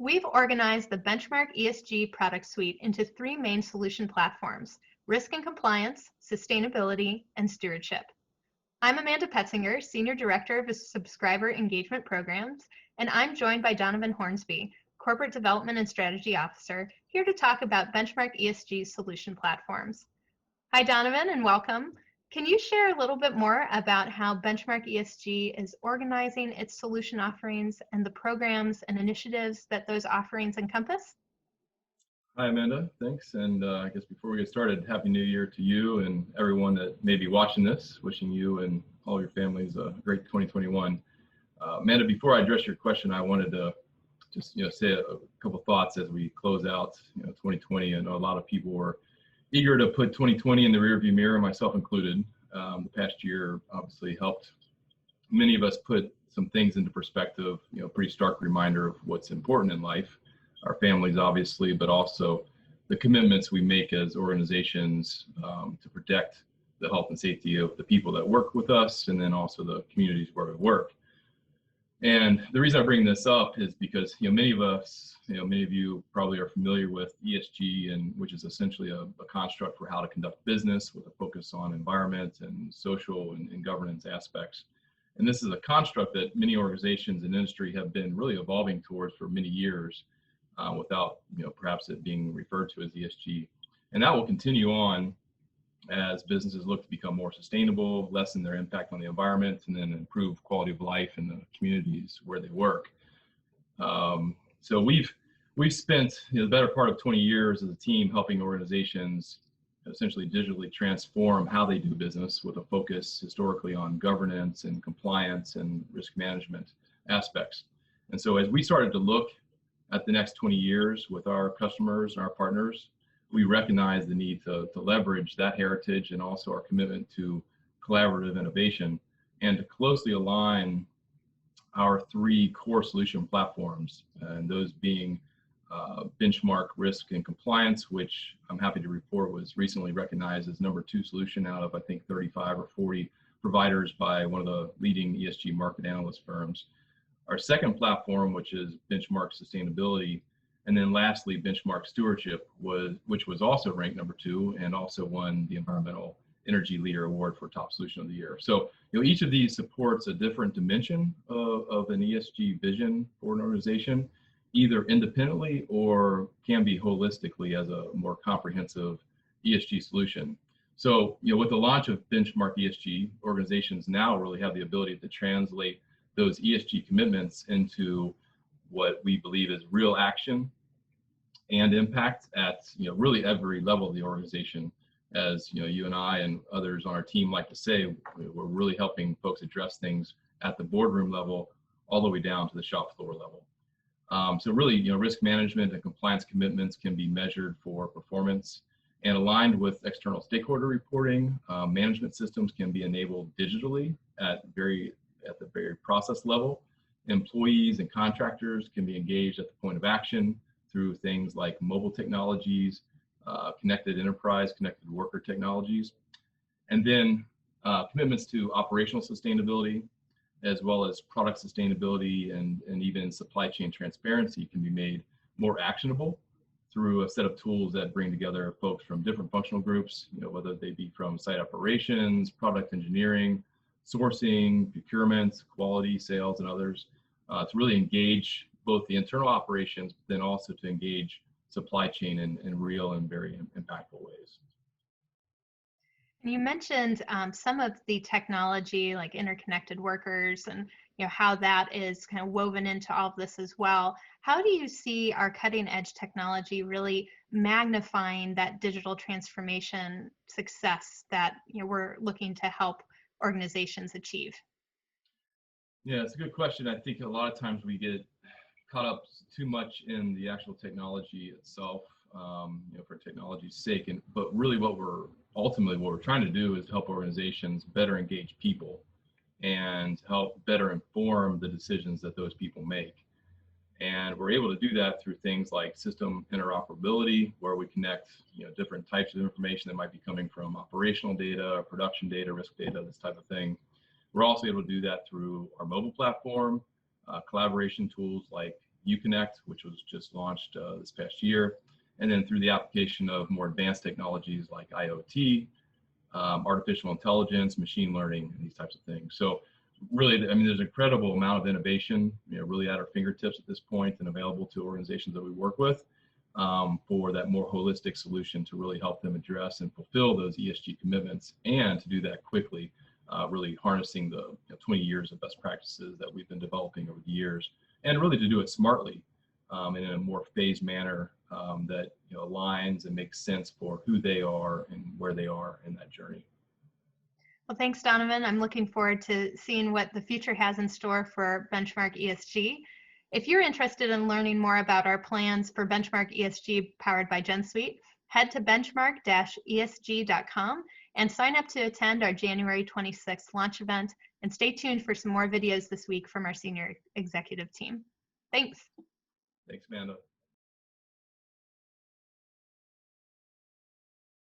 We've organized the Benchmark ESG product suite into three main solution platforms: Risk and Compliance, Sustainability, and Stewardship. I'm Amanda Petzinger, Senior Director of Subscriber Engagement Programs, and I'm joined by Donavan Hornsby, Corporate Development and Strategy Officer, here to talk about Benchmark ESG solution platforms. Hi, Donavan, and welcome. Can you share a little bit more about how Benchmark ESG is organizing its solution offerings and the programs and initiatives that those offerings encompass? Hi, Amanda. Thanks. And I guess before we get started, Happy New Year to you and everyone that may be watching this. Wishing you and all your families a great 2021. Amanda, before I address your question, I wanted to just say a couple thoughts as we close out 2020. I know a lot of people were eager to put 2020 in the rearview mirror, myself included. The past year obviously helped many of us put some things into perspective, pretty stark reminder of what's important in life, our families obviously, but also the commitments we make as organizations to protect the health and safety of the people that work with us, and then also the communities where we work. And the reason I bring this up is because many of us, many of you probably are familiar with ESG, and which is essentially a construct for how to conduct business with a focus on environment and social and governance aspects. And this is a construct that many organizations and industry have been really evolving towards for many years, without perhaps it being referred to as ESG. And that will continue on as businesses look to become more sustainable, lessen their impact on the environment, and then improve quality of life in the communities where they work. So we've spent the better part of 20 years as a team helping organizations essentially digitally transform how they do business, with a focus historically on governance and compliance and risk management aspects. And so as we started to look at the next 20 years with our customers and our partners, we recognize the need to leverage that heritage and also our commitment to collaborative innovation, and to closely align our three core solution platforms, and those being Benchmark Risk and Compliance, which I'm happy to report was recently recognized as #2 solution out of, I think, 35 or 40 providers by one of the leading ESG market analyst firms. Our second platform, which is Benchmark Sustainability, and then lastly, Benchmark Stewardship, which was also ranked #2 and also won the Environmental Energy Leader Award for Top Solution of the Year. So each of these supports a different dimension of an ESG vision for an organization, either independently or can be holistically as a more comprehensive ESG solution. So with the launch of Benchmark ESG, organizations now really have the ability to translate those ESG commitments into what we believe is real action and impact at really every level of the organization. As you and I and others on our team like to say, we're really helping folks address things at the boardroom level all the way down to the shop floor level. So really, risk management and compliance commitments can be measured for performance and aligned with external stakeholder reporting. Management systems can be enabled digitally at the very process level. Employees and contractors can be engaged at the point of action through things like mobile technologies, connected enterprise, connected worker technologies. And then commitments to operational sustainability, as well as product sustainability and even supply chain transparency, can be made more actionable through a set of tools that bring together folks from different functional groups, whether they be from site operations, product engineering, sourcing, procurement, quality, sales, and others, to really engage both the internal operations, but then also to engage supply chain in real and very impactful ways. You mentioned some of the technology like interconnected workers and how that is kind of woven into all of this as well. How do you see our cutting edge technology really magnifying that digital transformation success that we're looking to help organizations achieve? Yeah, it's a good question. I think a lot of times we get caught up too much in the actual technology itself, for technology's sake. But really what we're trying to do is help organizations better engage people and help better inform the decisions that those people make. And we're able to do that through things like system interoperability, where we connect different types of information that might be coming from operational data, production data, risk data, this type of thing. We're also able to do that through our mobile platform, collaboration tools like UConnect, which was just launched this past year, and then through the application of more advanced technologies like IoT, artificial intelligence, machine learning, and these types of things. So really, I mean, there's an incredible amount of innovation, really at our fingertips at this point and available to organizations that we work with for that more holistic solution to really help them address and fulfill those ESG commitments, and to do that quickly, really harnessing the 20 years of best practices that we've been developing over the years, and really to do it smartly and in a more phased manner that aligns and makes sense for who they are and where they are in that journey. Well, thanks, Donovan. I'm looking forward to seeing what the future has in store for Benchmark ESG. If you're interested in learning more about our plans for Benchmark ESG powered by Gensuite, head to benchmark-esg.com and sign up to attend our January 26th launch event, and stay tuned for some more videos this week from our senior executive team. Thanks. Thanks, Amanda.